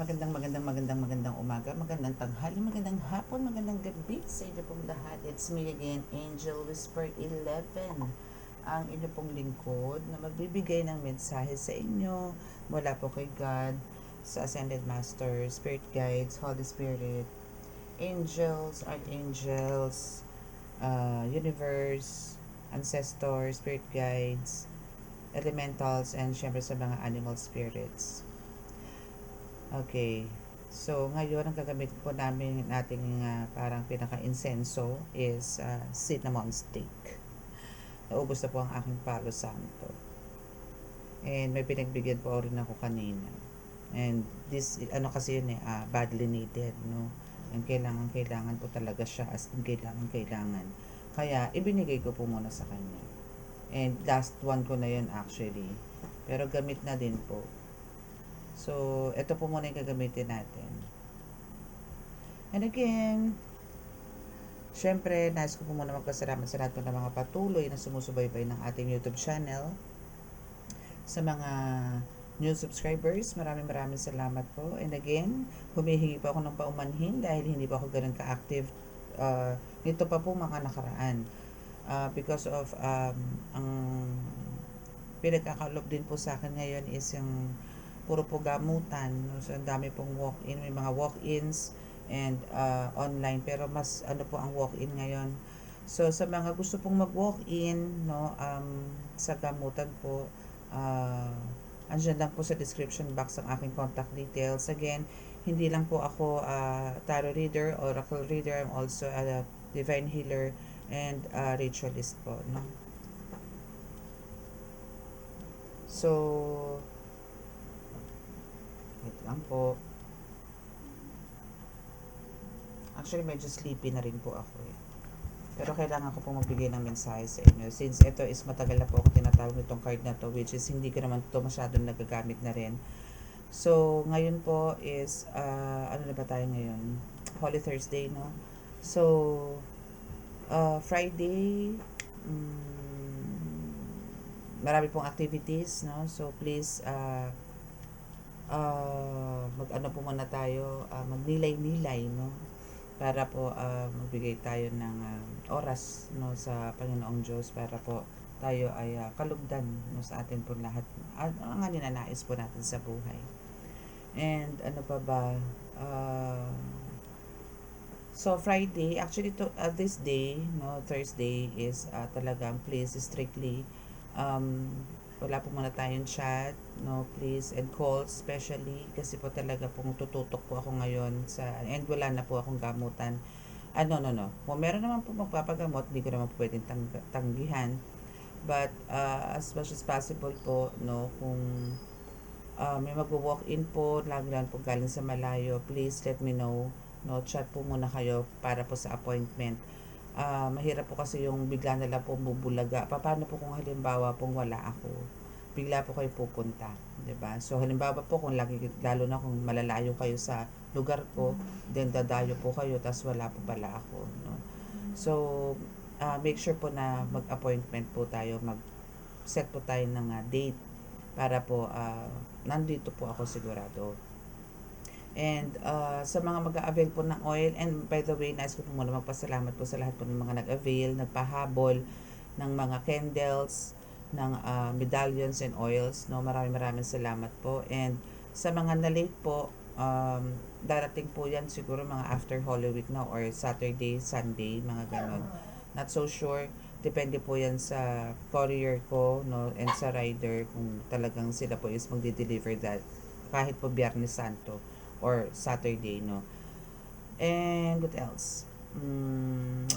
Magandang umaga, magandang tanghali, magandang hapon, magandang gabi sa inyo pong lahat. It's me again, Angel Whisper 11, ang inyo pong lingkod na magbibigay ng mensahe sa inyo mula po kay God, sa Ascended Master, Spirit Guides, Holy Spirit, Angels, Archangels, Universe, Ancestors, Spirit Guides, Elementals, and syempre sa mga animal spirits. Okay. So, ngayon, ang gagamitin po namin nating parang pinaka-insenso is cinnamon stick. Naubos na po ang aking palo santo. And may pinagbigyan po rin ako kanina. And this, kasi yun badly needed, no? And kailangan po talaga siya as in kailangan. Kaya, ibinigay ko po muna sa kanya. And last one ko na yun actually. Pero gamit na din po. So, ito po muna yung gagamitin natin. And again, syempre, nais ko po muna magpasalamat sa lahat po ng mga patuloy na sumusubaybay ng ating YouTube channel. Sa mga new subscribers, maraming salamat po. And again, humihingi po ako ng paumanhin dahil hindi po ako ganun ka-active nito pa po mga nakaraan. Because of ang pinagkakalob din po sa akin ngayon is yung puro po gamutan, no? So ang dami pong walk-in, may mga walk-ins and online, pero mas po ang walk-in ngayon. So sa mga gusto pong mag-walk-in, no, sa gamutan po, andyan lang po sa description box ang aking contact details. Again, hindi lang po ako tarot reader, oracle reader. I'm also a divine healer and ritualist po, no. So wait lang po. Actually, medyo sleepy na rin po ako eh. Pero kailangan ko pong magbigay ng mensahe sa inyo. Since ito is matagal na po ako tinatawag itong card na to, which is hindi ko naman ito masyadong nagagamit na rin. So, ngayon po is, ano na ba tayo ngayon? Holy Thursday, no? So, Friday, marami pong activities, no? So, please, mag-ano po muna tayo, magnilay-nilay, no? Para po magbigay tayo ng oras, no, sa Panginoong Diyos para po tayo ay kalugdan, no, sa atin po lahat ang ninanais po natin sa buhay. And ano pa ba, so Friday, actually to this day, no, Thursday is talagang please strictly wala po muna tayong chat, no, please, and calls especially kasi po talaga pong tututok po ako ngayon and wala na po akong gamutan. No. Kung meron naman po magpapagamot, hindi ko naman po pwedeng tanggihan. But as much as possible po, no, kung may magwo-walk-in po, lagi lang po galing sa malayo, please let me know, no, chat po muna kayo para po sa appointment. Mahirap po kasi yung bigla na lang po bubulaga. Paano po kung halimbawa pong wala ako? Bigla po kayo pupunta, 'di ba? So halimbawa po kung lalo na kung malalayo kayo sa lugar ko, then dadayo po kayo tas wala po pala ako, no. So make sure po na mag-appointment po tayo, mag-set po tayo ng date para po nandito po ako sigurado. And sa mga mag-a-avail po ng oil, and by the way, nais ko po muna magpasalamat po sa lahat po ng mga nag-avail, nagpahabol ng mga candles, ng medallions and oils, no. Maraming salamat po. And sa mga na-late po, darating po yan siguro mga after Holy Week na or Saturday, Sunday, mga ganon. Not so sure. Depende po yan sa courier ko, no, and sa rider kung talagang sila po is magde-deliver that kahit po Biyernes Santo or Saturday, no. And what else?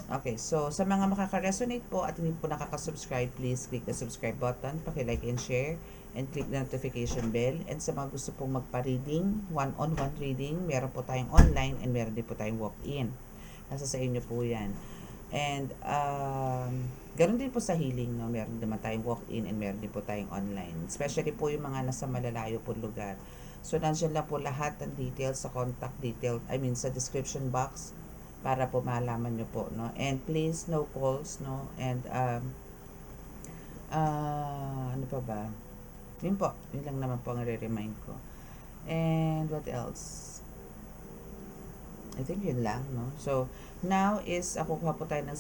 Okay, so sa mga makaka-resonate po at hindi po nakaka-subscribe, please click the subscribe button, paki-like and share, and click the notification bell. And sa mga gusto pong magpa-reading, one-on-one reading, meron po tayong online and meron din po tayong walk-in. Nasa sa inyo po yan. And ganoon din po sa healing, no, meron naman tayong walk-in and meron din po tayong online. Especially po yung mga nasa malalayo po lugar. So, nandiyan lang po lahat ng details sa contact detail, sa description box para po malaman nyo po, no. And please, no calls, no. And ano pa ba? Yun po, yun lang naman po ang re-remind ko. And what else? I think yun lang, no? So, now is, kukuha po tayo ng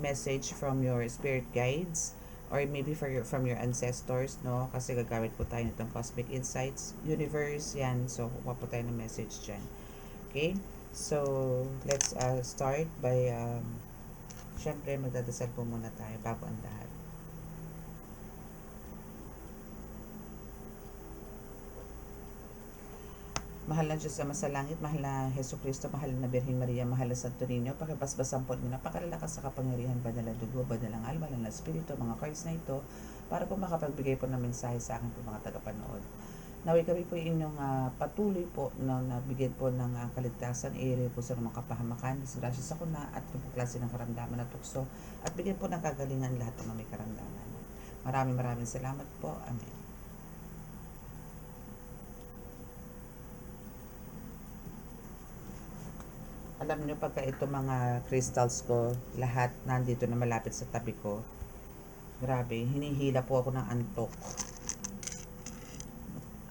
message from your spirit guides or maybe from your ancestors, no? Kasi gagamit po tayo nitong Cosmic Insights Universe, yan. So, kukuha po tayo ng message dyan. Okay? So, let's start by, syempre, magdadasal po muna tayo bago ang lahat. Mahal na Diyos Ama sa langit, mahal na Heso Kristo, mahal na Birhen Maria, mahal na Santo Niño, pakibasbasan po niyo napakalalakas sa kapangyarihan, banal na dugo, banal ng alma, banal na espiritu, mga cards na ito, para po makapagbigay po ng mensahe sa akin po mga tagapanood. Naway kami po inyong patuloy po na nabigyan po ng kaligtasan, i-ere po sa mga kapahamakan, disgrasya sa kuna, at po klase ng karamdaman na tukso, at bigyan po ng kagalingan lahat ng may karamdaman. Maraming salamat po. Amen. Alam niyo, pagka ito mga crystals ko, lahat nandito na malapit sa tabi ko. Grabe, hinihila po ako ng antok.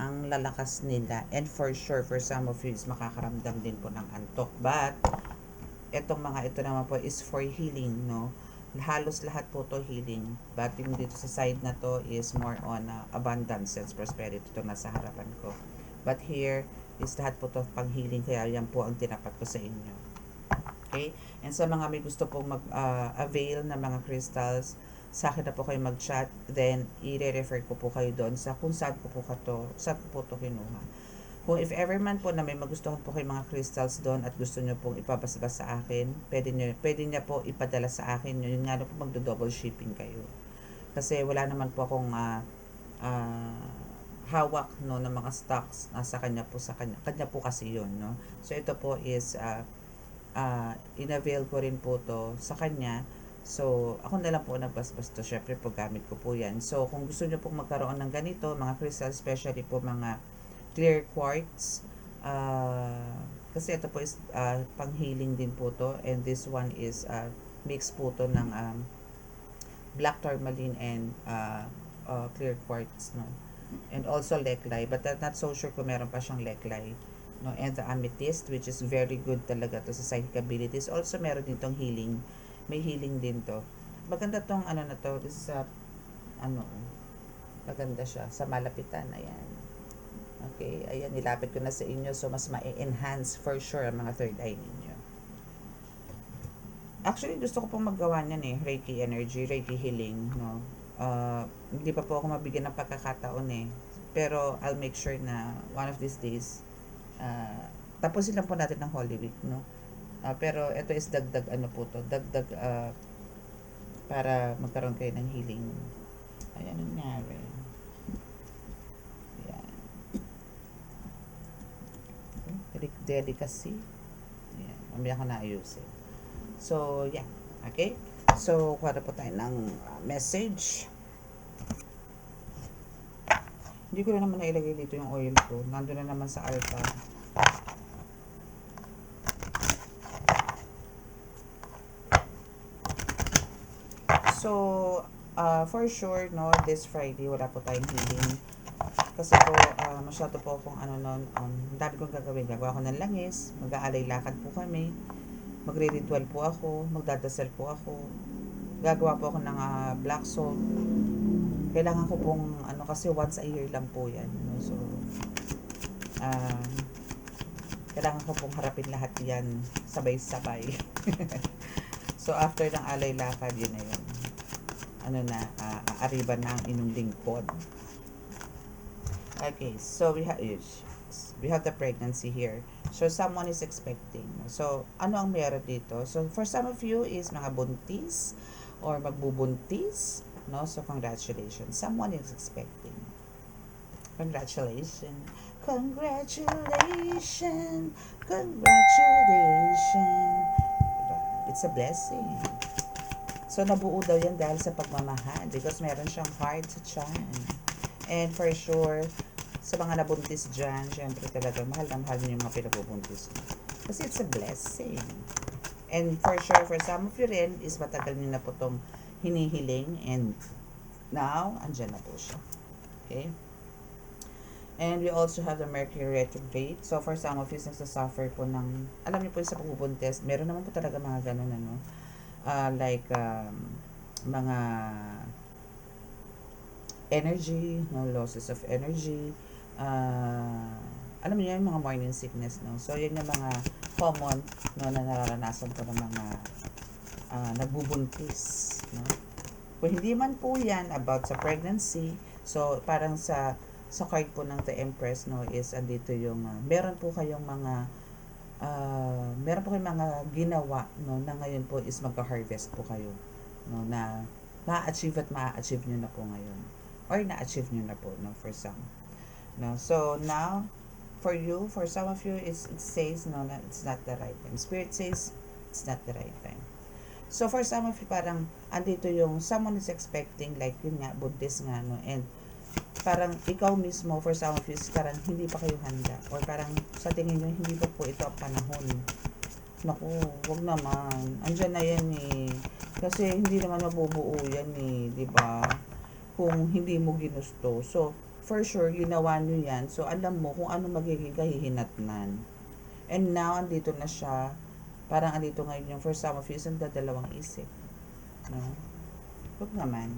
Ang lalakas nila. And for sure, for some of you, is makakaramdam din po ng antok. But, itong mga ito naman po is for healing, no? Halos lahat po to healing. But yung dito sa side na to is more on abundance and prosperity. Ito nasa harapan ko. But here, is lahat po to pang healing, kaya yan po ang tinapat ko sa inyo. Okay? And sa mga may gusto pong mag-avail na mga crystals, sa akin na po kayo mag-chat, then i-refer ko po kayo doon sa kung saan ko po to kinuha. Kung if ever man po na may magustuhan po kayo mga crystals doon at gusto nyo pong ipapasabas sa akin, pwede niya po ipadala sa akin. Yun nga po, magdo-double shipping kayo. Kasi wala naman po akong hawak, no, ng mga stocks, nasa kanya po kasi yun, no. So ito po is in-avail ko rin po to sa kanya. So ako na lang po nagbasbas to, syempre po gamit ko po yan. So kung gusto nyo pong magkaroon ng ganito mga crystal, especially po mga clear quartz, kasi ito po is pang healing din po to, and this one is mix po to ng black tourmaline and clear quartz, no. And also leklay, but I'm not so sure kung meron pa siyang leklay, no. And the amethyst, which is very good talaga to sa psychic abilities. Also meron din tong healing, may healing din to. Maganda tong ano na to, this is maganda siya sa malapitan. Ayan, okay, ayan, nilapit ko na sa inyo, so mas ma-enhance for sure ang mga third eye ninyo. Actually, gusto ko pong maggawa niyan Reiki energy, Reiki healing, no. Hindi pa po ako mabigyan ng pagkakataon pero I'll make sure na one of these days tapusin lang po natin ng Holy Week, no. Pero ito is dagdag para magkaroon kayo ng healing. Ayan nangyari. Ayan, delicacy. Ayan, mamaya ko na ayusin. So yeah, okay. So, kuha po tayo ng message. Hindi ko na naman nailagay dito yung oil ko. Nandun na naman sa altar. So, for sure, no, this Friday, wala po tayong healing. Kasi po, masyado po akong dami kong gagawin. Gagawa ko ng langis, mag-aalay lakad po kami, magre-ritual po ako, magdadasal po ako, gagawa po ako ng black salt. Kailangan ko pong kasi once a year lang po yan, no? So kailangan ko pong harapin lahat yan sabay-sabay. So after ng alay lakad, yun na yun, aariba na ang inyong lingkod. Okay, so we have the pregnancy here. So someone is expecting. So ano ang meron dito? So for some of you is mga buntis or magbubuntis, no? So congratulations, someone is expecting. Congratulations, congratulations, congratulations. Diba? It's a blessing. So nabuo daw yan dahil sa pagmamahal, because meron siyang heart sa tiyan. And for sure, sa mga nabuntis dyan, syempre talaga mahal na mahal niyo yung mga pinagbubuntis. Kasi it's a blessing. And for sure, for some of you rin, is matagal niyo na po itong hinihiling, and now, andyan na po siya. Okay? And we also have the Mercury retrograde. So, for some of you, nagsasuffer po ng, alam niyo po sa pagbubuntis, meron naman po talaga mga ganun, ano, like, mga energy, no, losses of energy, alam niyo yung mga morning sickness, no. So, yun yung mga common, no, na nararanasan po ng mga nagbubuntis, no. Kung hindi man po yan about sa pregnancy, so parang sa card po ng The Empress, no, is andito yung meron po kayong mga ginawa, no, na ngayon po is magka-harvest po kayo, no, na ma-achieve at ma-achieve nyo na po ngayon, or na-achieve nyo na po, no, for some, no. So now for you, for some of you, it says, no, na it's not the right time. Spirit says it's not the right time. So for some of you, parang andito yung someone is expecting, like yun nga, buntis nga, no, and parang ikaw mismo, for some of you, parang hindi pa kayo handa, or parang sa tingin nyo, hindi pa po ito ang panahon. Naku, wag naman, andyan na yan eh, kasi hindi naman mabubuo yan eh, di ba, kung hindi mo ginusto. So for sure, ginawa nyo yan, so alam mo kung ano magiging kahihinatnan. And now, andito na siya, parang andito ngayon yung for some of you, isang dadalawang isip, no? Huwag naman.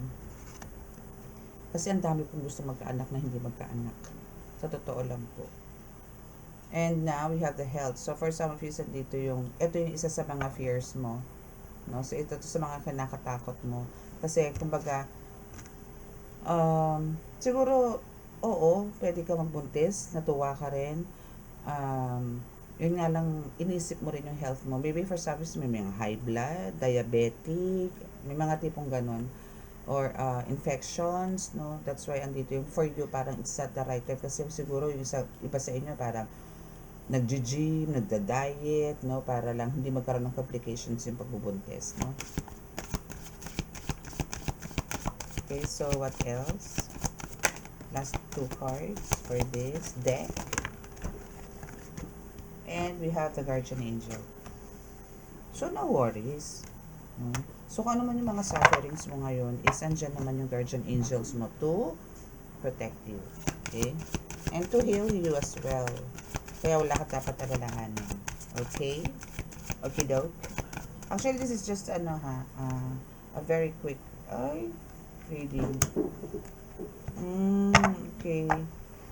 Kasi ang dami pong gusto magkaanak na hindi magkaanak. Sa totoo lang po. And now, we have the health. So, for some of you, andito ito yung isa sa mga fears mo, no? So, ito sa mga kinakatakot mo. Kasi, kumbaga, siguro, oo, pwede ka magbuntis, natuwa ka rin, yun nga lang, inisip mo rin yung health mo. Maybe for some reason, may mga high blood, diabetic, may mga tipong ganon, or infections, no? That's why andito yung for you, parang it's not the right time. Kasi siguro yung iba sa inyo, parang nag-gym, nagda-diet, no? Para lang hindi magkaroon ng complications yung pagbubuntis, no? Okay, so what else? Last two cards for this deck. And we have the guardian angel. So, no worries. No? So, kung ano man yung mga sufferings mo ngayon, is andyan naman yung guardian angels mo to protect you. Okay? And to heal you as well. Kaya wala ka dapat alalahanin. Okay? Okay, dope? Actually, this is just, a very quick, reading. Okay.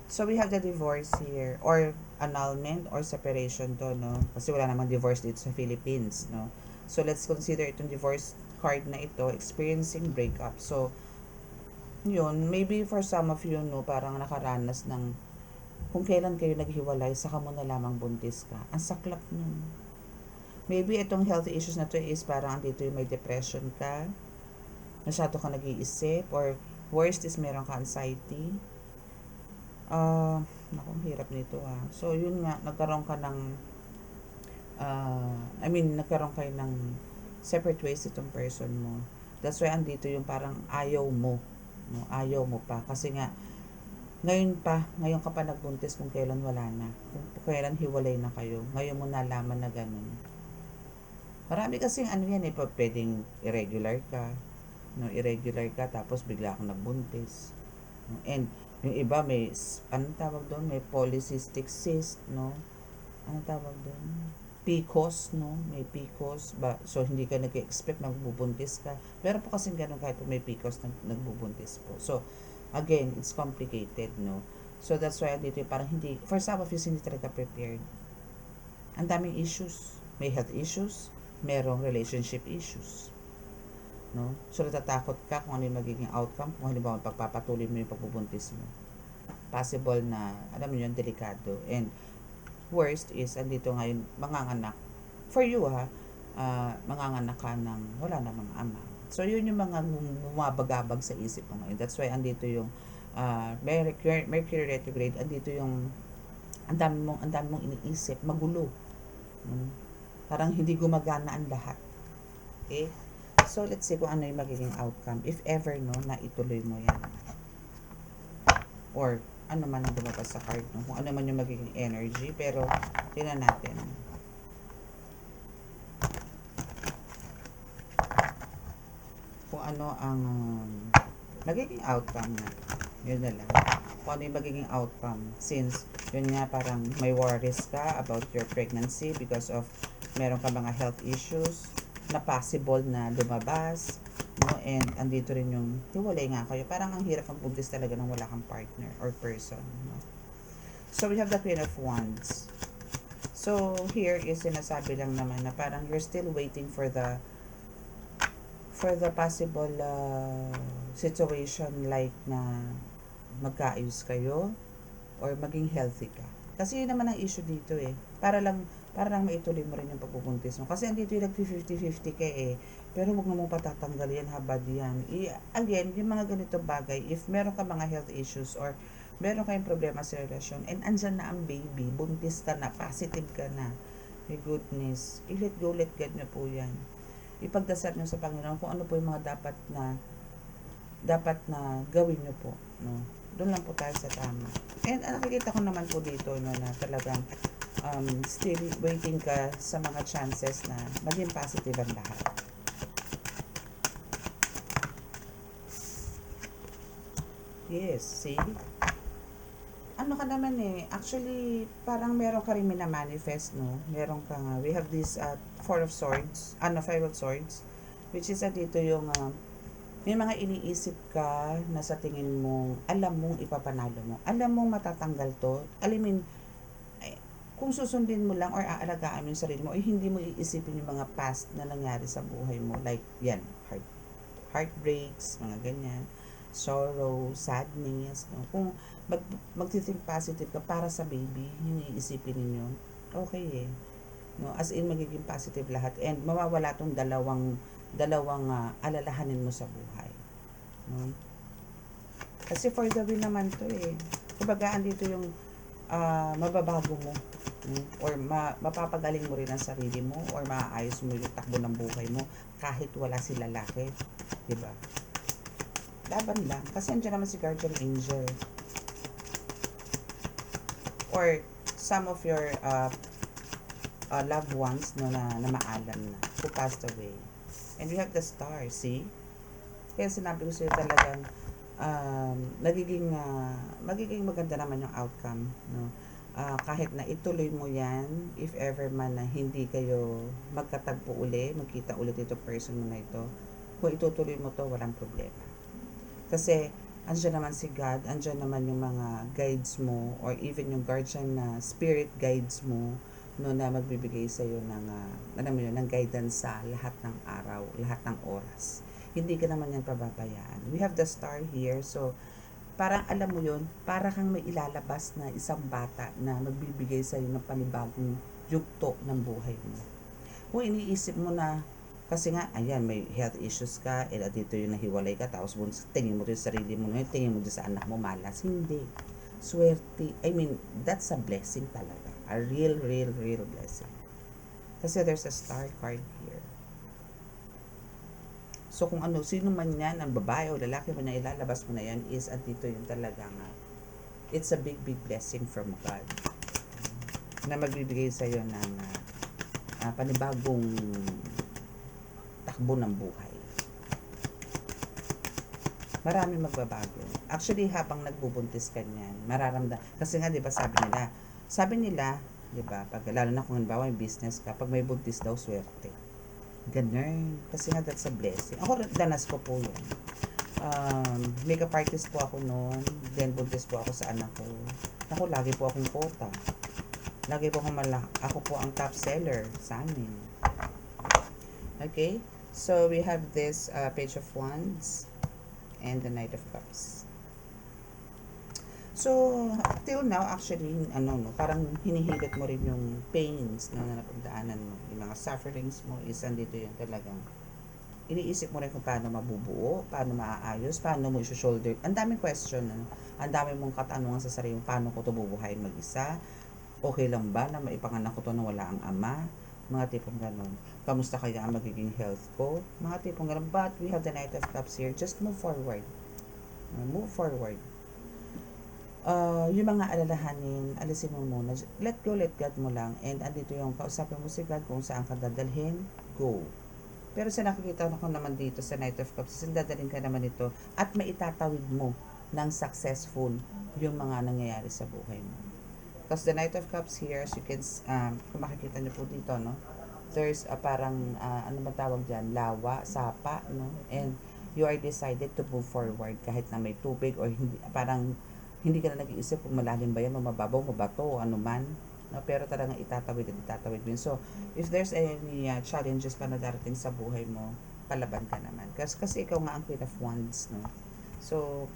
So, we have the divorce here, or annulment, or separation to, no? Kasi wala namang divorce dito sa Philippines, no? So, let's consider itong divorce card na ito, experiencing breakup. So, yun, maybe for some of you, no, parang nakaranas ng, kung kailan kayo naghiwalay, saka mo na lamang buntis ka. Ang saklap nun. Maybe itong health issues na to is parang dito yung may depression ka, masyado ka nag-iisip, or worst is meron ka anxiety. Naku, hirap nito So, yun nga, nagkaroon ka ng, nagkaroon kayo ng separate ways itong person mo. That's why andito yung parang ayaw mo. No? Ayaw mo pa. Kasi nga, ngayon ka pa nagbuntis kung kailan wala na. Kung kailan hiwalay na kayo. Ngayon mo nalaman na ganun. Marami kasing yan pwedeng irregular ka. No, irregular ka, tapos bigla kang nagbuntis. No? And, yung iba may, anong tawag doon? May polycystic cyst, no? Anong tawag doon? PCOS, no? May PCOS. So, hindi ka nag-expect na magbubuntis ka. Pero po kasing ganun kahit may PCOS na nagbubuntis po. So, again, it's complicated, no? So, that's why dito parang hindi, for some of you, hindi talaga prepared. Ang daming issues. May health issues, merong relationship issues. No? So, natatakot ka kung ano yung magiging outcome, kung halimbawa pagpapatuloy mo yung pagbubuntis mo. Possible na, alam mo yun, delikado. And, worst is, andito ngayon, manganganak. For you, manganganak ka ng wala namang ama. So, yun yung mga bumabagabag sa isip mo ngayon. That's why, andito yung Mercury retrograde, andito yung ang dami mong iniisip, magulo. Parang hindi gumagana ang lahat. Okay? So, let's see kung ano yung magiging outcome. If ever, no, na ituloy mo yan. Or, ano man ang lumabas sa card, no? Kung ano man yung magiging energy. Pero, tingnan natin. Kung ano ang magiging outcome na. Yun na lang. kung ano yung magiging outcome. Since, yun nga, parang may worries ka about your pregnancy because of meron ka mga health issues na possible na lumabas, no? And andito rin yung hiwalay nga kayo. Parang ang hirap magbuntis talaga nang wala kang partner or person, no? So, we have the Queen of Wands. So, here is sinasabi lang naman na parang you're still waiting for the possible situation like na magkaayos kayo or maging healthy ka. Kasi yun naman ang issue dito eh. Para lang maituloy mo rin yung pagbubuntis mo. Kasi andito yung nag-50-50 ka eh. Pero huwag mo patatanggal yan, habad yan. Again, yung mga ganito bagay, if meron ka mga health issues or meron kayong problema sa relasyon and andyan na ang baby, buntis ka na, positive ka na, my goodness, i-let go, let God na po yan. Ipagdasal nyo sa Panginoon kung ano po yung mga dapat na gawin nyo po, no? Doon lang po tayo sa tama. And nakikita ko naman po dito, no, na talagang still waiting ka sa mga chances na maging positive ang lahat. Yes, see? Ano ka naman eh, actually, parang meron ka rin minamanifest, no? Meron ka nga, we have this Five of Swords, which is dito yung may mga iniisip ka na sa tingin mo, alam mong ipapanalo mo. Alam mong matatanggal to. Alimin, kung susundin mo lang or aalagaan mo yung sarili mo, hindi mo iisipin yung mga past na nangyari sa buhay mo. Like, yan, heartbreaks, mga ganyan, sorrow, sadness. No? Kung mag-think positive ka para sa baby, yung iisipin ninyo, okay eh. No? As in, magiging positive lahat. And mawawala tong dalawang alalahanin mo sa buhay. No? Kasi for the win naman to eh. Kumbaga, andito yung mababago mo. Or mapapagaling mo rin ang sarili mo or maaayos mo yung takbo ng buhay mo kahit wala si lalaki. Diba? Laban lang. Kasi andyan naman si Guardian Angel. Or some of your loved ones no, na maalam na who passed away. And we have the star, see? Kaya sinabi ko sa'yo talagang magiging maganda naman yung outcome, no? Kahit na ituloy mo yan, if ever man na hindi kayo magkatagpo uli, magkita ulit ito person mo na ito, kung itutuloy mo to, walang problema. Kasi, andyan naman si God, andyan naman yung mga guides mo, or even yung guardian na spirit guides mo, no, na magbibigay sa iyo ng guidance sa lahat ng araw, lahat ng oras. Hindi ka naman yan pababayaan. We have the star here, so parang alam mo yun, para kang may ilalabas na isang bata na magbibigay sa iyo ng panibagong yugto ng buhay mo. Kung iniisip mo na, kasi nga, ayan, may health issues ka, dito yung nahiwalay ka, tapos tingin mo rin sa sarili mo, tingin mo din sa anak mo, malas. Hindi. Swerte. I mean, that's a blessing talaga. A real blessing. Kasi there's a star card here. So, kung sino man yan, ang babae o lalaki mo na ilalabas mo na yan, is andito yung talagang, it's a big blessing from God. Na magbibigay sa'yo ng panibagong takbo ng buhay. Maraming magbabago. Actually, habang nagbubuntis ka niyan, kasi nga, di ba, sabi nila, di ba, pag lalo na kung halimbawa may business ka, pag may buntis daw, swerte. Ganun. Kasi nga, that's a blessing. Ako, danas ko po yun. Makeup artist po ako noon, then buntis po ako sa anak ko. Ako, lagi po akong quota. Lagi po ako po ang top seller sa amin. Okay? So, we have this Page of Wands and the Knight of Cups. So, till now, actually, parang hinihilot mo rin yung pains na napagdaanan mo. Yung mga sufferings mo is andito yung talagang iniisip mo rin kung paano mabubuo, paano maaayos, paano mo i-shoulder. Ang daming question, ang daming mong katanungan sa sarili, paano ko ito bubuhayin mag-isa, okay lang ba na maipanganak ko ito na wala ang ama, mga tipong ganon. Kamusta kaya ang magiging health ko, mga tipong ganon. But we have the Knight of Cups here, just move forward. Move forward. Yung mga alalahanin, alisin mo muna. Let go, let God mo lang. And andito yung kausapin mo si God kung saan ka dadalhin, go. Pero sa nakikita ko naman dito sa Knight of Cups, dadalhin ka naman ito at maitatawid mo ng successful yung mga nangyayari sa buhay mo. Because the Knight of Cups here, as you can, kung makikita niyo po dito, no? There's parang, ano ba tawag dyan? Lawa, sapa, no? And you are decided to move forward kahit na may tubig or hindi, parang hindi ka na nag-iisip kung malalim ba yan o mababaw, mabato, ano man. No? Pero talagang itatawid at itatawid mo yun. So, if there's any challenges pa na darating sa buhay mo, palaban ka naman. Kasi ikaw nga ang Queen of Wands, no? So,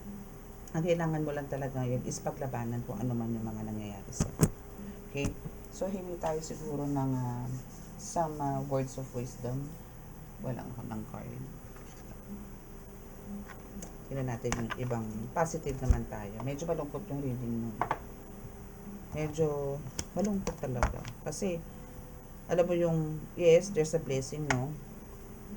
ang kailangan mo lang talaga yun is paglabanan kung ano man yung mga nangyayari sa. Okay? So, hingi tayo siguro ng some words of wisdom. Walang ako ng card. Tingnan natin yung ibang positive naman tayo. Medyo malungkot yung reading mo. Medyo malungkot talaga. Kasi, alam mo yung, yes, there's a blessing, no?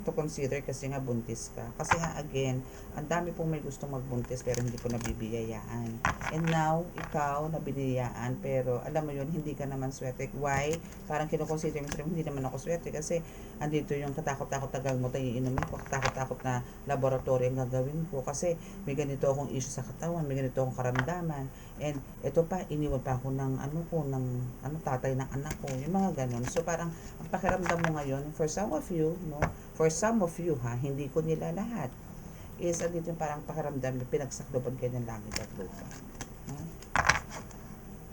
To consider kasi nga buntis ka. Kasi nga again, ang dami pong may gusto magbuntis pero hindi po nabibiyayaan. And now, ikaw nabibiyayaan pero alam mo yun, hindi ka naman swerte. Why? Parang kinoconsider mo, hindi naman ako swerte kasi andito yung katakot-takot na gamot na iinumin ko, katakot-takot na laboratory ang gagawin ko kasi may ganito akong issue sa katawan, may ganito akong karamdaman. And ito pa, iniwan pa ako ng tatay ng anak ko. Yung mga ganun. So parang ang pakiramdam mo ngayon, for some of you, no, for some of you hindi ko nila lahat, is andito yung parang pakiramdam na pinagsakloban kayo ng langit at lupa.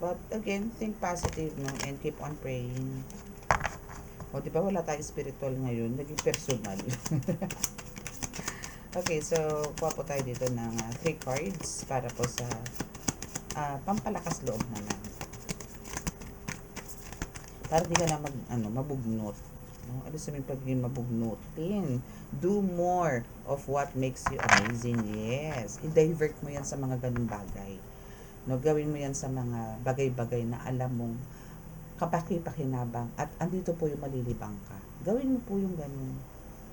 But again, think positive, no, and keep on praying. O, di ba wala tayong spiritual ngayon, naging personal. Okay, so kuha po tayo dito ng 3 cards para po sa pampalakas loob naman. Para di ka na mabugnot. No? Ano sabihin pagiging mabugnutin? Do more of what makes you amazing. Yes. I-divert mo yan sa mga ganung bagay. No, gawin mo yan sa mga bagay-bagay na alam mong kapaki-pakinabang at andito po yung malilibang ka. Gawin mo po yung ganun.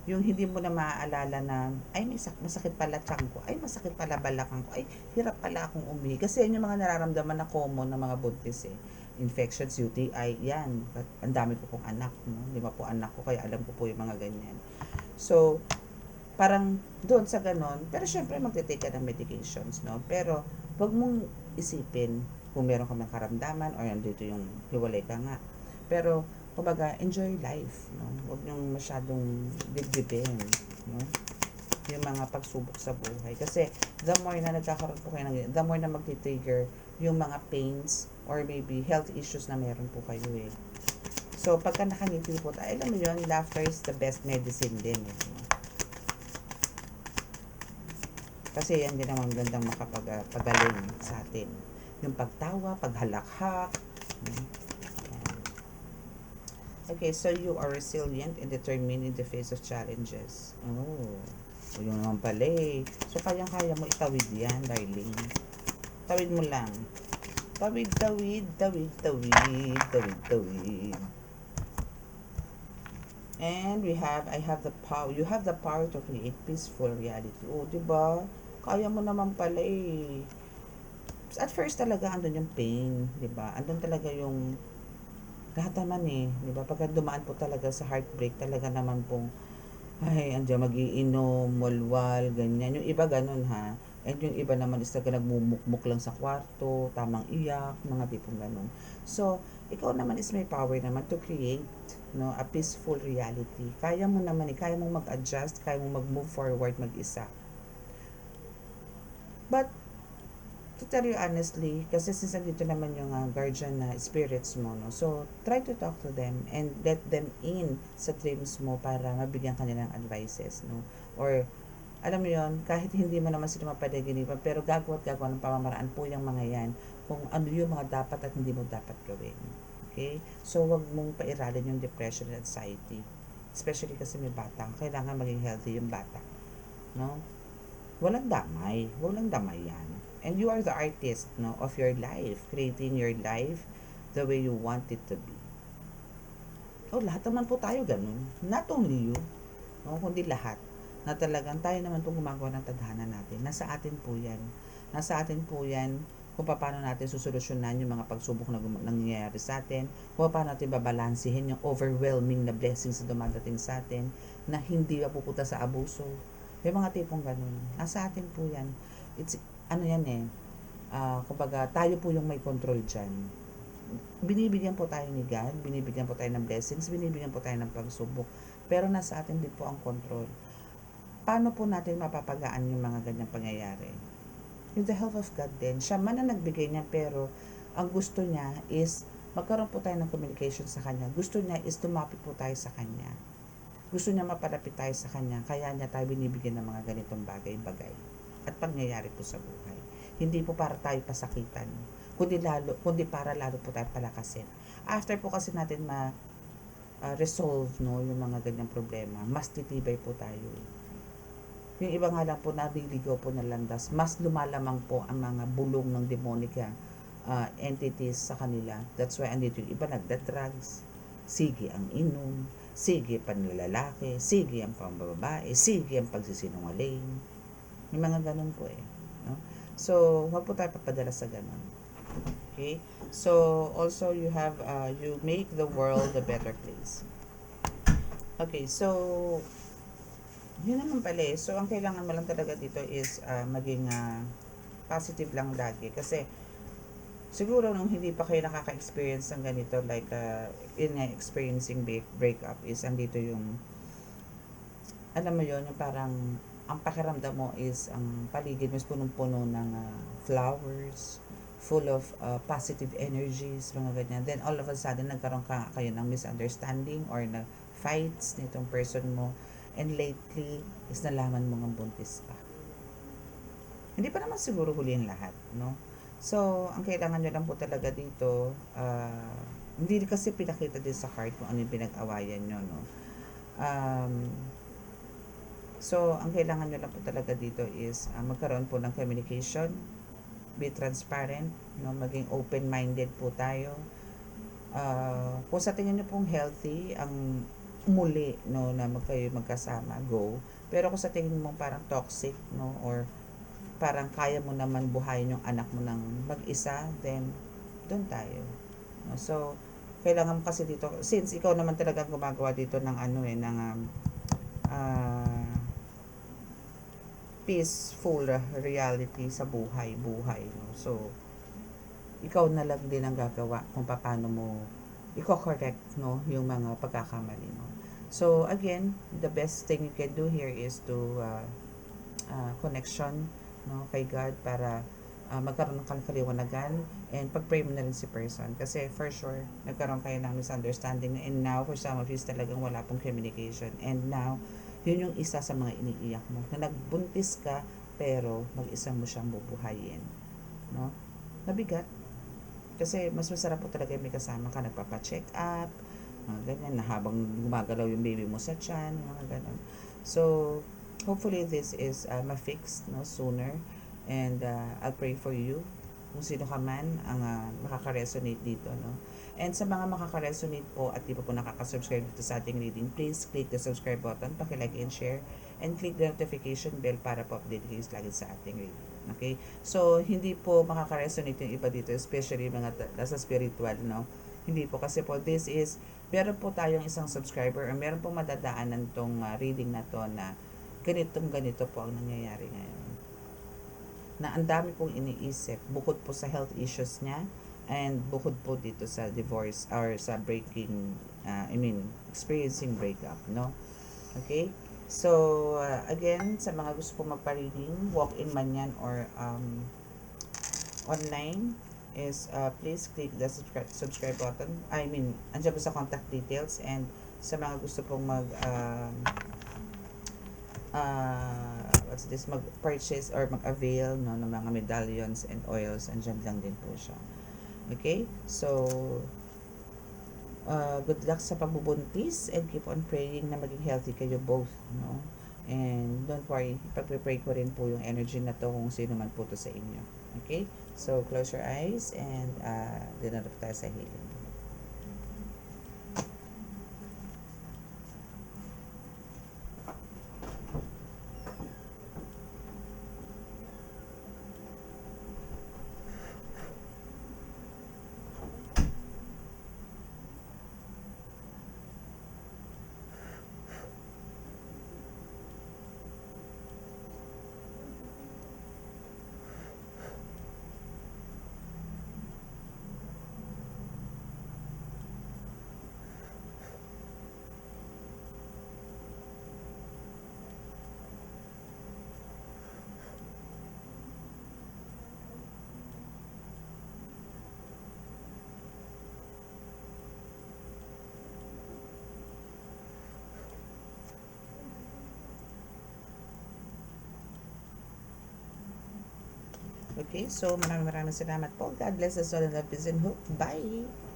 Yung hindi mo na maaalala na, ay masakit pala tiyan ko, ay masakit pala balakang ko, ay hirap pala akong umihi. Kasi yan yung mga nararamdaman na common ng mga buntis eh. Infections, UTI, yan. Ang dami ko pong anak, no? 5 po anak ko, kaya alam ko po yung mga ganyan. So, parang doon sa ganon, pero syempre magte-take ka ng medications, no? Pero, wag mong isipin kung meron ka ng karamdaman or andito yung hiwalay ka nga. Pero, kumbaga, enjoy life, no? Huwag niyong masyadong dibdibin, no? Yung mga pagsubok sa buhay. Kasi, the more na nagkakaroon po kayo ng, the more na magti-trigger yung mga pains or maybe health issues na meron po kayo eh. So, pagka nakangiti po tayo, alam mo yun, laughter is the best medicine din eh. Kasi yan din naman gandang makapagaling sa atin. Yung pagtawa, paghalakhak. Okay, so you are resilient and determined in the face of challenges. Oh, yun naman pala eh. So, kayang-kaya mo itawid yan, darling. Tawid mo lang. Tawid, tawid, tawid, tawid, tawid, tawid. And I have the power. You have the power to create peaceful reality. Oh, diba? Kaya mo naman pala eh. At first talaga, andun yung pain, diba? Andun talaga yung lahat naman eh, di ba? Pagka dumaan po talaga sa heartbreak, talaga naman pong, ay, andiyan magiinom, walwal, ganyan. Yung iba ganun ha. And yung iba naman is talaga nagmumukmuk lang sa kwarto, tamang iyak, mga tipong ganun. So, ikaw naman is may power naman to create, no, a peaceful reality. Kaya mo naman eh, kaya mong mag-adjust, kaya mong mag-move forward mag-isa. But, to tell you honestly, kasi since dito naman yung guardian na spirits mo, no? So, try to talk to them and let them in sa dreams mo para mabigyan ka nila ng advices, no? Or, alam mo yon, kahit hindi mo naman sila mapadaginipan, pero gagawa ng pamamaraan po yung mga yan kung ano yung mga dapat at hindi mo dapat gawin. Okay? So, wag mong pairalin yung depression and anxiety. Especially kasi may bata. Kailangan maging healthy yung bata. No? Walang damay yan. And you are the artist, no, of your life, creating your life the way you want it to be. Oh, lahat naman po tayo ganun. Not only you, no, kundi lahat. Na talagang tayo naman po gumagawa ng tadhana natin. Nasa atin po yan. Nasa atin po yan kung paano natin susolusyonan yung mga pagsubok na nangyayari sa atin, kung paano natin babalansihin yung overwhelming na blessings na dumadating sa atin, na hindi mapupunta sa abuso. May mga tipong ganun. Nasa atin po yan. ano yan eh, kumbaga tayo po yung may control dyan. Binibigyan po tayo ni God, binibigyan po tayo ng blessings, binibigyan po tayo ng pagsubok. Pero nasa atin din po ang control. Paano po natin mapapagaan yung mga ganyang pangyayari? With the help of God din. Siya man ang nagbigay niya, pero ang gusto niya is magkaroon po tayo ng communication sa Kanya. Gusto niya is lumapit po tayo sa Kanya. Gusto niya mapalapit tayo sa Kanya. Kaya niya tayo binibigyan ng mga ganitong bagay-bagay at pangyayari po sa buhay. Hindi po para tayo pasakitan, kundi para lalo po tayo palakasin. After po kasi natin resolve no, yung mga ganyang problema, mas titibay po tayo. Yung iba nga lang po naliligaw po na landas, mas lumalamang po ang mga bulong ng demonica entities sa kanila. That's why andito yung iba nagda-drugs, sige ang inom, sige panlalaki, sige ang pambababae, sige ang pagsisinungaling. May mga ganun po eh. No? So, huwag po tayo papadala sa ganun. Okay? So, also you have, you make the world a better place. Okay, so, yun naman pala eh. So, ang kailangan mo lang talaga dito is maging positive lang lagi. Kasi, siguro nung hindi pa kayo nakaka-experience ng ganito, like, experiencing breakup is, andito yung, alam mo yun, yung parang, ang pakiramdam mo is, ang paligid mo is punong-puno ng flowers, full of positive energies, mga ganyan. Then, all of a sudden, nagkaroon kayo ng misunderstanding or na fights nitong person mo. And lately, is nalaman mo ng buntis ka. Hindi pa naman siguro huli ang lahat, no? So, ang kailangan nyo lang po talaga dito, hindi kasi pinakita din sa card kung ano yung pinag-awayan nyo, no? So, ang kailangan nyo lang po talaga dito is magkaroon po ng communication, be transparent, no? Maging open-minded po tayo. Kung sa tingin nyo pong healthy, ang muli, no, na kayo magkasama, go. Pero kung sa tingin mo parang toxic, no, or parang kaya mo naman buhayin yung anak mo ng mag-isa, then doon tayo. No? So, kailangan mo kasi dito, since ikaw naman talaga gumagawa dito ng ano eh, ng peaceful reality sa buhay. No? So, ikaw na lang din ang gagawa kung paano mo i-correct no, yung mga pagkakamali mo. So, again, the best thing you can do here is to connection no, kay God para magkaroon ng kaliwanagan and pag-pray mo na rin si person. Kasi for sure, nagkaroon kayo ng misunderstanding and now for some of you talagang wala pong communication. And now, yun yung isa sa mga iniiyak mo. Na nagbuntis ka, pero mag-isa mo siyang bubuhayin. No? Nabigat. Kasi mas masarap po talaga yung may kasama ka, nagpapa-check up, mga ganyan, na habang gumagalaw yung baby mo sa tiyan, mga ganun. So, hopefully this is ma-fix no, sooner. And I'll pray for you kung sino ka man ang makaka-resonate dito. No? And sa mga makaka-resonate po at di pa po nakaka-subscribe dito sa ating reading, please click the subscribe button, paki-like and share, and click the notification bell para po update kayo lagi sa ating reading. Okay? So, hindi po makaka-resonate yung iba dito, especially mga nasa spiritual, no? Hindi po. Kasi po, this is, meron po tayong isang subscriber or meron po madadaanan tong reading na to na ganito po ang nangyayari ngayon. Na ang dami pong iniisip, bukod po sa health issues niya, and bukod po dito sa divorce or sa experiencing breakup, no? Okay? So, again, sa mga gusto pong magpa-reading, walk-in man yan or online, is please click the subscribe button. Andyan po sa contact details, and sa mga gusto pong mag-purchase or mag-avail no, ng mga medallions and oils, andyan lang din po siya. Okay? So, good luck sa pagbubuntis and keep on praying na maging healthy kayo both, no? And don't worry, pag-pray ko rin po yung energy na to kung sino man po to sa inyo. Okay? So, close your eyes and dinarap tayo sa healing. Okay, so maraming salamat po. God bless us all and love, peace and hope. Bye!